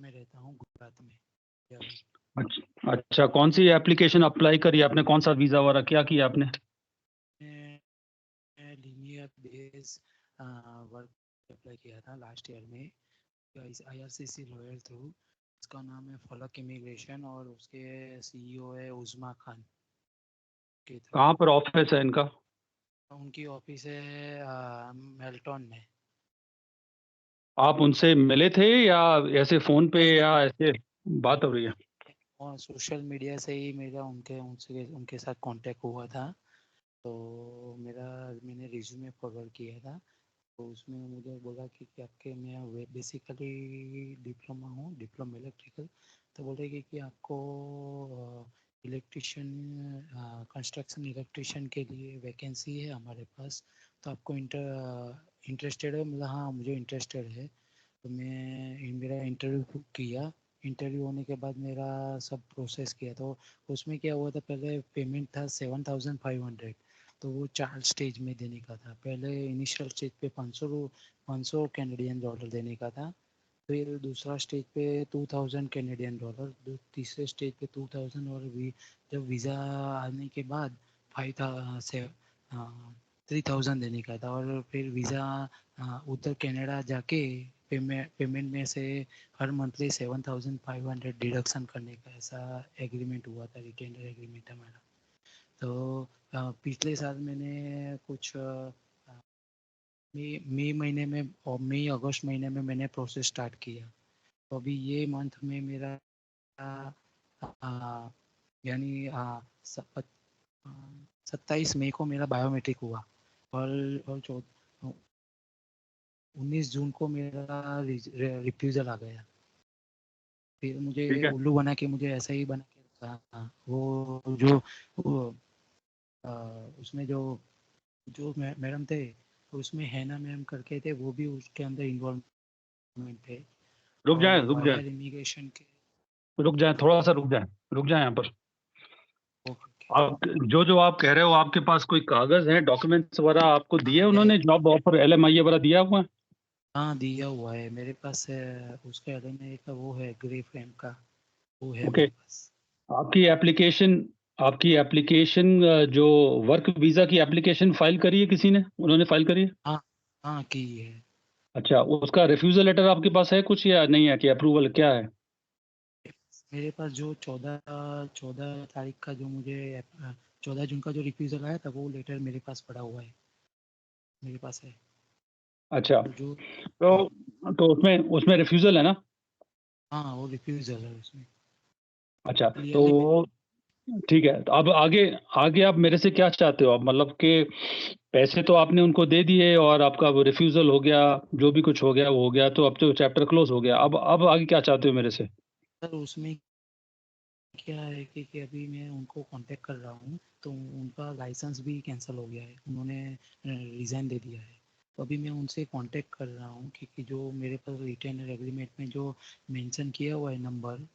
में रहता हूँ, गुजरात में। अभी अच्छा अच्छा, कौन सी एप्लीकेशन अप्लाई करी आपने? कौन सा वीजा वगैरह क्या किया आपने? मैं लीनियर बेस वर्क अप्लाई किया था लास्ट ईयर में, IRCC लॉयर थ्रू। उसका नाम है फलक इमिग्रेशन और उसके CEO है उस्मा खान के थ्रू। कहाँ पर ऑफिस है इनका? उनकी ऑफिस है मेल्टन में। आप उनसे मिले थे या ऐसे फोन पे नहीं या नहीं, ऐसे बात हो रही है? और सोशल मीडिया से ही मेरा उनके साथ कांटेक्ट हुआ था। तो मैंने रिज्यूमे फॉरवर्ड किया था। तो उसमें मुझे बोला कि आपके मैं बेसिकली डिप्लोमा हूँ, डिप्लोमा इलेक्ट्रिकल। तो बोले कि आपको इलेक्ट्रिशियन, कंस्ट्रक्शन इलेक्ट्रिशियन के लिए वैकेंसी है हमारे पास। तो आपको इंटरेस्टेड है? मतलब हाँ, मुझे इंटरेस्टेड है। तो मेरा इंटरव्यू किया। इंटरव्यू होने के बाद मेरा सब प्रोसेस किया। तो उसमें क्या हुआ था, पहले पेमेंट था 7,500। तो वो 4 स्टेज में देने का था। पहले इनिशियल स्टेज पे 500 कैनेडियन डॉलर देने का था। फिर दूसरा स्टेज पे 2,000 कैनेडियन डॉलर, तीसरे स्टेज पे 2,000, और जब वीज़ा आने के बाद 3,000 देने का था। और फिर वीज़ा उधर कनाडा जाके पेमेंट में से हर मंथली 7,500 डिडक्शन करने का, ऐसा एग्रीमेंट हुआ था, रिटेनर एग्रीमेंट हमारा। तो पिछले साल मैंने कुछ मई महीने में और मई अगस्त महीने में मैंने प्रोसेस स्टार्ट किया। तो अभी ये मंथ में मेरा आ, यानी 27 मई को मेरा बायोमेट्रिक हुआ। और 19 जून को मेरा रिफ्यूज़ल आ गया। फिर मुझे ठीक है। उल्लू बना के, मुझे ऐसा ही बना के रखा। वो जो वो, आ, उसमें जो जो मैडम थे, तो उसमें हैना मैम करके थे, वो भी उसके अंदर इन्वॉल्वमेंट थे। रुक जाए और रुक जाए वायर इमिग्रेशन के। रुक जाए, थोड़ा सा रुक जाए यहाँ पर। ओके। आप जो जो आप कह रहे हो, आपके पास कोई कागज है, डॉक्यूमेंट्स वगैरह आपको दिए हाँ है। उन्होंने? जॉब ऑफर LMI वगैरह दिया हुआ है? हाँ दिया हुआ है मेरे पास है। उसका एलएमए का वो है, ग्रे फ्रेम का, वो है ओके। मेरे पास। आपकी एप्लीकेशन आपकी एप्लीकेशन जो वर्क वीजा की एप्लीकेशन फाइल करी है किसी ने? उन्होंने फाइल करी है? हाँ हाँ की है। अच्छा, उसका रिफ्यूजल लेटर आपके पास है कुछ या नहीं है, कि अप्रूवल क्या है? मेरे पास जो 14 तारीख का जो मुझे 14 जून का जो रिफ्यूज़ल आया था, वो लेटर मेरे पास पड़ा हुआ है, मेरे पास है। अच्छा, और जो तो उसमें उसमें रिफ्यूजल है ना? हाँ, वो रिफ्यूज़ल है उसमें, अच्छा, क्लियरली मैं। तो ठीक है। तो अब आगे आगे आप मेरे से क्या चाहते हो? आप मतलब कि पैसे तो आपने उनको दे दिए और आपका वो रिफ्यूजल हो गया, जो भी कुछ हो गया वो हो गया, तो अब तो चैप्टर क्लोज हो गया। अब आगे क्या चाहते हो मेरे से? सर उसमें क्या है कि अभी मैं उनको कांटेक्ट कर रहा हूँ। तो उनका लाइसेंस भी कैंसिल हो गया है, उन्होंने रिज़ाइन दे दिया है। तो अभी मैं उनसे कांटेक्ट कर रहा हूँ कि जो मेरे पास रिटेनर एग्रीमेंट में जो मेंशन किया हुआ है नंबर,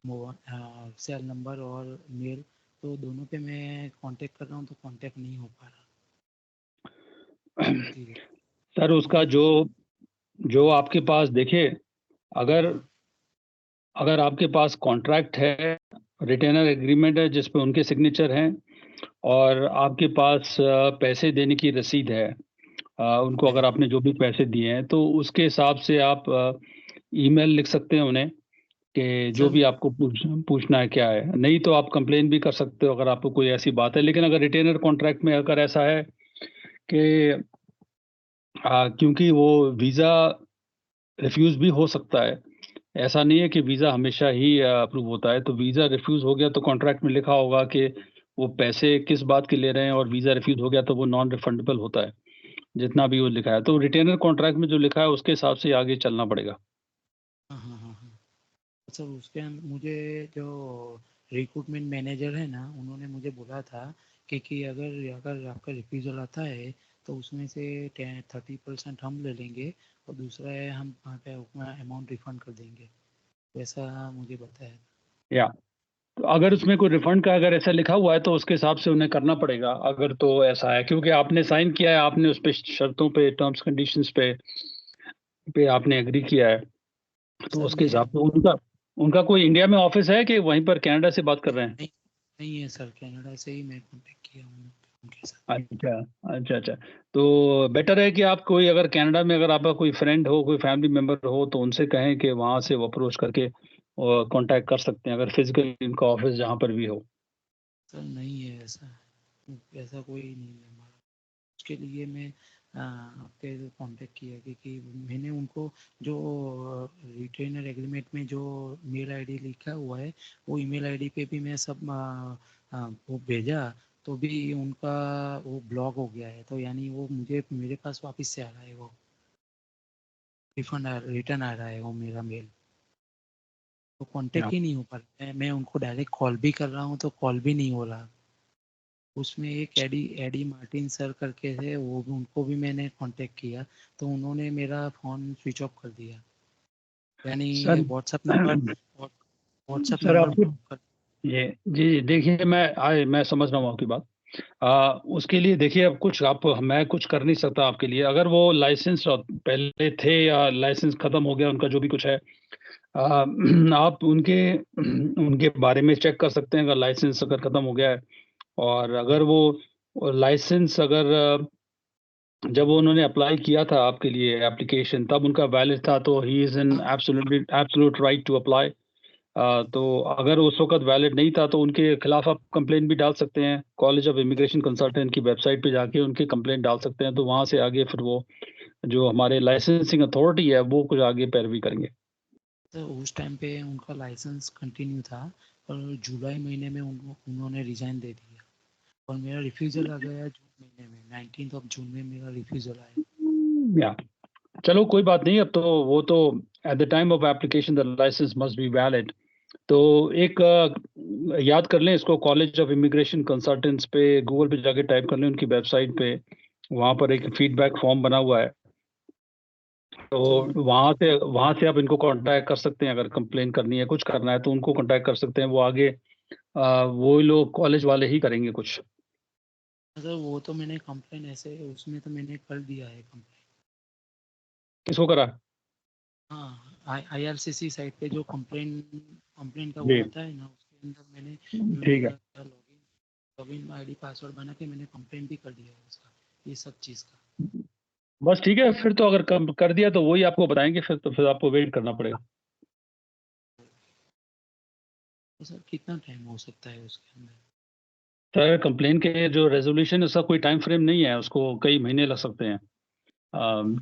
सेल नंबर और मेल, तो दोनों पे मैं कांटेक्ट कर रहा हूँ, तो कांटेक्ट नहीं हो पा रहा। ठीक है। सर, उसका मुझे जो जो आपके पास देखिए, अगर हाँ अगर आपके पास कॉन्ट्रैक्ट है, रिटेनर एग्रीमेंट है जिस पे उनके सिग्नेचर हैं, और आपके पास पैसे देने की रसीद है, उनको है। अगर आपने जो भी पैसे दिए हैं, तो उसके हिसाब से आप ईमेल लिख सकते हैं उन्हें कि जो सर भी आपको पूछना है क्या है। नहीं तो आप कंप्लेन भी कर सकते हो अगर आपको कोई ऐसी बात है। लेकिन अगर रिटेनर कॉन्ट्रैक्ट में अगर ऐसा है कि क्योंकि वो वीज़ा रिफ्यूज भी हो सकता है, ऐसा नहीं है कि वीज़ा हमेशा ही अप्रूव होता है। तो वीज़ा रिफ्यूज हो गया तो कॉन्ट्रैक्ट में लिखा होगा कि वो पैसे किस बात के ले रहे हैं, और वीज़ा रिफ्यूज हो गया तो वो नॉन रिफंडेबल होता है, जितना भी वो लिखा है। तो रिटेनर कॉन्ट्रैक्ट में जो लिखा है उसके हिसाब से आगे चलना पड़ेगा। हाँ हाँ हाँ हाँ। सर उसके मुझे जो रिक्रूटमेंट मैनेजर है ना, उन्होंने मुझे बोला था कि अगर अगर आपका रिफ्यूज़ल आता है, तो उसमें से 30% हम ले लेंगे, और दूसरा है हम वहाँ पे अपना अमाउंट रिफंड कर देंगे, वैसा मुझे बताया। या तो अगर हाँ उसमें कोई रिफंड का अगर ऐसा लिखा हुआ है तो उसके हिसाब से उन्हें करना पड़ेगा। अगर तो ऐसा है, क्योंकि आपने साइन किया है, आपने उस पे शर्तों पे, टर्म्स कंडीशंस पे आपने एग्री किया है, तो सर उसके मैं हिसाब से उनका उनका कोई इंडिया में ऑफिस है कि वहीं पर कनाडा से बात कर रहे हैं? नहीं नहीं है सर, कनाडा से ही मैं कांटेक्ट किया हूँ उनके साथ। अच्छा, अच्छा, अच्छा। तो बेटर है कि आप कोई अगर कनाडा में अगर आपका कोई फ्रेंड हो, कोई फैमिली मेंबर हो, तो उनसे कहें कि वहाँ से वो अप्रोच करके कांटेक्ट कर सकते हैं, अगर फिजिकली इनका ऑफिस जहाँ पर भी हो। सर नहीं है ऐसा, ऐसा कोई नहीं है हमारा। उसके लिए मैं आपके कांटेक्ट किया, क्योंकि मैंने उनको जो रिटेनर एग्रीमेंट में जो मेल आईडी लिखा हुआ है, वो ईमेल आईडी पे भी मैं सब वो भेजा, तो भी उनका वो ब्लॉक हो गया है। तो यानी वो मुझे मेरे पास वापस से आ रहा है, वो रिटर्न आ रहा है वो मेरा मेल। तो या, कांटेक्ट ही नहीं हो पा रहा है। मैं उनको डायरेक्ट कॉल भी कर रहा हूँ तो कॉल भी नहीं हो रहा। उसमें एक एडी एडी मार्टिन सर करके थे, वो भी, उनको भी मैंने कांटेक्ट किया, तो उन्होंने मेरा फ़ोन स्विच ऑफ कर दिया। यानी sir WhatsApp number WhatsApp sir number आपकी ब्लॉक कर। ये जी जी, देखिए मैं समझ रहा हूँ आपकी बात। उसके लिए देखिए, अब कुछ आप मैं कुछ कर नहीं सकता आपके लिए। अगर वो लाइसेंस पहले थे या लाइसेंस खत्म हो गया उनका, जो भी कुछ है, आ, आप उनके उनके बारे में चेक कर सकते हैं, अगर लाइसेंस अगर खत्म हो गया है। और अगर वो लाइसेंस अगर जब वो उन्होंने अप्लाई किया था आपके लिए एप्लीकेशन, तब उनका वैलिड था, तो ही इज इन हाँ एब्सोल्यूट राइट टू अप्लाई। तो अगर उस वक्त वैलिड नहीं था तो उनके खिलाफ आप कंप्लेंट भी डाल सकते हैं, कॉलेज ऑफ इमिग्रेशन कंसल्टेंट की वेबसाइट पे जाके उनकी कंप्लेंट डाल सकते हैं, तो वहां से आगे फिर वो जो हमारे लाइसेंसिंग अथॉरिटी है वो कुछ आगे पैरवी करेंगे। तो उस टाइम पे उनका लाइसेंस कंटिन्यू था, और जुलाई महीने में उन्होंने रिजाइन दे दिया, और मेरा रिफ्यूज़ल आ गया जून महीने में, 19 ऑफ जून में मेरा रिफ्यूज़ल आया। या चलो कोई बात नहीं, अब तो वो तो at the time of application the licence must be valid. तो एक याद कर लें इसको, कॉलेज ऑफ इमिग्रेशन कंसल्टेंट्स पे गूगल पे जाके टाइप कर लें उनकी वेबसाइट पे, वहाँ पर एक फीडबैक फॉर्म बना हुआ है। तो सर वहाँ से आप इनको कांटेक्ट कर सकते हैं, अगर कंप्लेन करनी है, कुछ करना है तो उनको कांटेक्ट कर सकते हैं। वो आगे वो लोग कॉलेज वाले ही करेंगे कुछ। सर वो तो मैंने कंप्लेन ऐसे उसमें तो मैंने कर दिया है कंप्लेन। किसको करा? हाँ, आईआरसीसी साइट पे जो कंप्लेन कंप्लेन का वो जी, आता है ना, उसके अंदर मैंने ठीक है। मेरा लॉगिन आईडी पासवर्ड बना के मैंने कंप्लेन भी कर दिया है उसका, ये सब चीज़ का। बस ठीक है, फिर तो अगर कम कर दिया तो वही आपको बताएंगे, फिर तो फिर आपको वेट करना पड़ेगा। तो सर कितना टाइम हो सकता है उसके अंदर? सर कंप्लेन के जो रेजोल्यूशन है उसका कोई टाइम फ्रेम नहीं है, उसको कई महीने लग सकते हैं,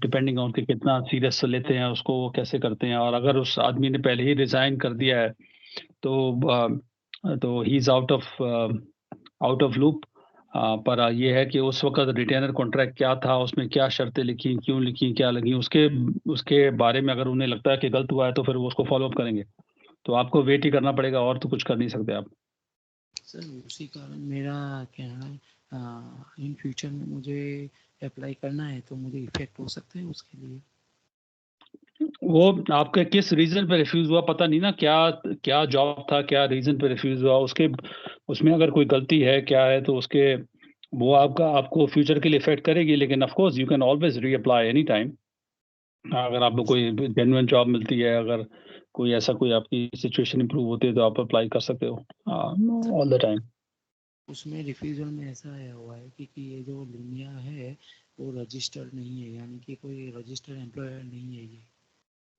डिपेंडिंग ऑन कि कितना सीरियस लेते हैं उसको, वो कैसे करते हैं। और अगर उस आदमी ने पहले ही रिजाइन कर दिया है तो he is out of loop. पर ये है कि उस वक्त रिटेनर कॉन्ट्रैक्ट क्या था, उसमें क्या शर्तें लिखी, क्यों लिखी, क्या लगी, उसके उसके बारे में अगर उन्हें लगता है कि गलत हुआ है तो फिर वो उसको फॉलो अप करेंगे। तो आपको वेट ही करना पड़ेगा, और तो कुछ कर नहीं सकते आप। सर उसी कारण मेरा कहना है, इन फ्यूचर में मुझे अप्लाई करना है तो मुझे इफेक्ट हो सकते हैं उसके लिए। वो आपके किस रीजन पे रिफ्यूज हुआ पता नहीं ना, क्या क्या जॉब था, क्या रीजन पे रिफ्यूज हुआ, उसके उसमें अगर कोई गलती है क्या है तो उसके वो आपको फ्यूचर के लिए इफेक्ट करेगी। लेकिन of course you can always reapply any time. अगर आपको कोई जेन्युइन जॉब मिलती है, अगर कोई ऐसा कोई आपकी सिचुएशन इंप्रूव होती है तो आप अप्लाई कर सकते हो ऑल द टाइम। उसमें रिफ्यूजल में ऐसा आया हुआ है कि ये जो लिनिया है वो रजिस्टर्ड नहीं है, यानी कि कोई रजिस्टर्ड एम्प्लॉयर नहीं है ये,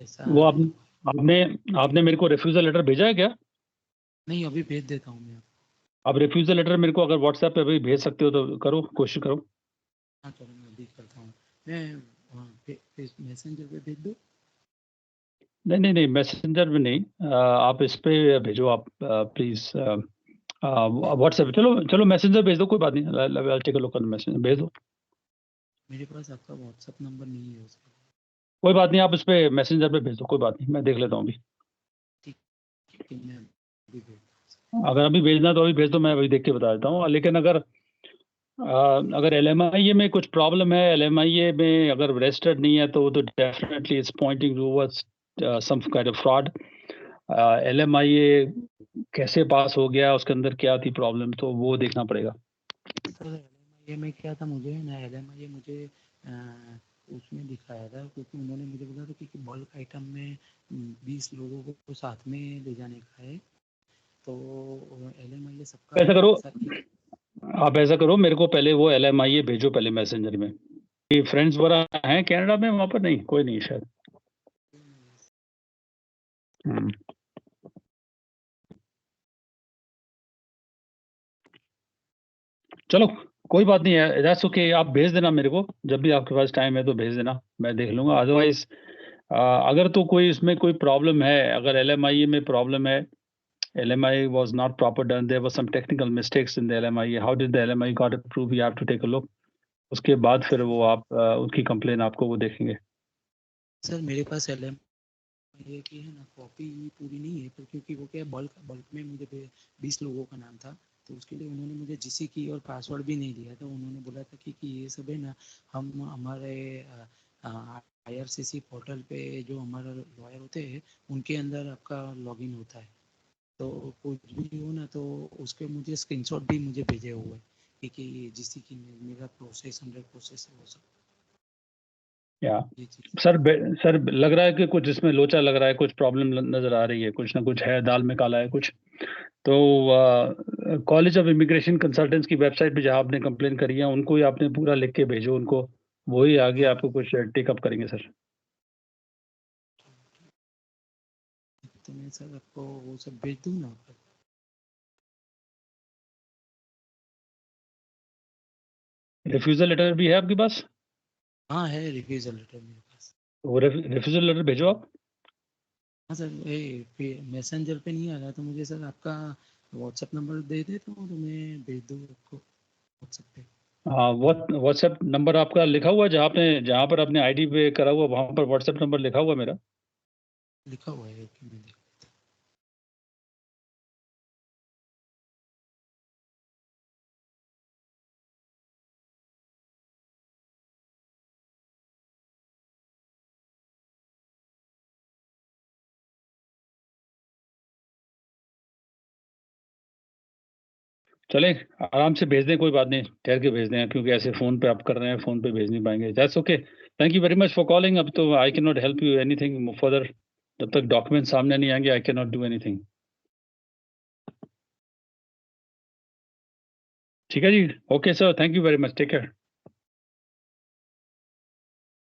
ऐसा वो आया हुआ है। आपने आपने मेरे को रिफ्यूजल लेटर भेजा है क्या? नहीं, अभी भेज देता हूँ मैं आपको। आप रिफ्यूजल लेटर मेरे को अगर व्हाट्सएप पे अभी भेज सकते हो तो करो, कोशिश करो। हाँ चलो, मैं अभी करता हूँ। मैं मैसेंजर पे भेज दूँ? नहीं नहीं नहीं, मैसेंजर में नहीं, आप इस पे भेजो आप प्लीज, मैं व्हाट्सएप। चलो चलो मैसेंजर भेज दो, कोई बात नहीं, take a look on Messenger, भेज दो। मेरे पास आपका व्हाट्सअप नंबर नहीं है उसके लिए। कोई बात नहीं, आप इस पे मैसेंजर पे भेज दो, कोई बात नहीं, मैं देख लेता हूँ अभी। ठीक ठीक है, मैं अभी भेजता अगर अभी भेजना तो अभी भेज दो, मैं अभी देख के बता देता हूँ। लेकिन अगर LMIA में कुछ प्रॉब्लम है, LMIA में अगर रजिस्टर्ड नहीं है, तो वो तो definitely it's pointing towards some kind of fraud. LMIA कैसे पास हो गया, उसके अंदर क्या थी प्रॉब्लम, तो वो देखना पड़ेगा। हूँ। सर एल में क्या था, मुझे ना एल मुझे उसमें दिखाया था, क्योंकि उन्होंने मुझे बोला था कि बल्क आइटम में 20 लोगों को साथ में ले जाने का है, तो LMIA सबका ऐसा करो, एक आप ऐसा करो, मेरे को पहले वो LMIA भेजो पहले मैसेंजर में। फ्रेंड्स वगैरह हैं कनाडा में वहाँ पर? नहीं, कोई नहीं शायद। चलो कोई बात नहीं है, दैट्स ओके। आप भेज देना मेरे को, जब भी आपके पास टाइम है तो भेज देना, मैं देख लूंगा। अदरवाइज अगर तो कोई इसमें कोई प्रॉब्लम है, अगर LMIA में प्रॉब्लम है, LMI was not proper done, there was some technical mistakes in the LMI, how did the LMI got approved, you have to take a look। उसके बाद फिर वो आप उनकी कंप्लेन आपको वो देखेंगे। सर मेरे पास LMIA की है ना कॉपी पूरी नहीं है, पर क्योंकि वो क्या बल्क में मुझे 20 लोगों का नाम था, तो उसके लिए उन्होंने मुझे GC की और पासवर्ड भी नहीं दिया था। उन्होंने बोला था कि ये सब है ना, हम हमारे IRCC पोर्टल पे जो हमारा लॉयर होते हैं उनके अंदर आपका लॉगिन होता है, तो कुछ भी हो ना तो उसके मुझे स्क्रीनशॉट भी मुझे भेजे हुए हैं कि GC की मेरा प्रोसेस 100% है वो सब। या ये चीज़ सर लग रहा है कि कुछ इसमें लोचा लग रहा है, कुछ प्रॉब्लम नजर आ रही है, कुछ ना कुछ है, दाल में काला है कुछ। तो कॉलेज ऑफ इमिग्रेशन कंसल्टेंट्स की वेबसाइट पे जहाँ आपने कंप्लेन करी है उनको ही आपने पूरा लिख के भेजो उनको, वही आगे हाँ, आपको कुछ टेकअप करेंगे सर। तो मैं सर आपको वो सब भेज दूँ ना? रिफ्यूजल लेटर भी है आपके पास? हाँ है रिफ्यूजल लेटर मेरे पास। वो रिफ्यूजल लेटर भेजो आप। हाँ सर, ये मैसेंजर पे नहीं आ रहा, तो मुझे सर आपका व्हाट्सएप नंबर दे देता हूँ तो मैं भेज दूँ आपको व्हाट्सएप पे। हाँ, व्हाट्सएप नंबर आपका लिखा हुआ है जहाँ पर आपने ID पे करा हुआ वहाँ पर व्हाट्सएप नंबर लिखा हुआ है मेरा। लिखा हुआ है कि मैं चले आराम से भेज दें, कोई बात नहीं, ठहर के भेज दें, क्योंकि ऐसे फोन पे आप कर रहे हैं, फोन पे भेज नहीं पाएंगे। That's okay, thank you very much for calling. अब तो I can not help you anything further, जब तक डॉक्यूमेंट सामने नहीं आएंगे I can not do anything. ठीक है जी, okay sir, thank you very much, take care.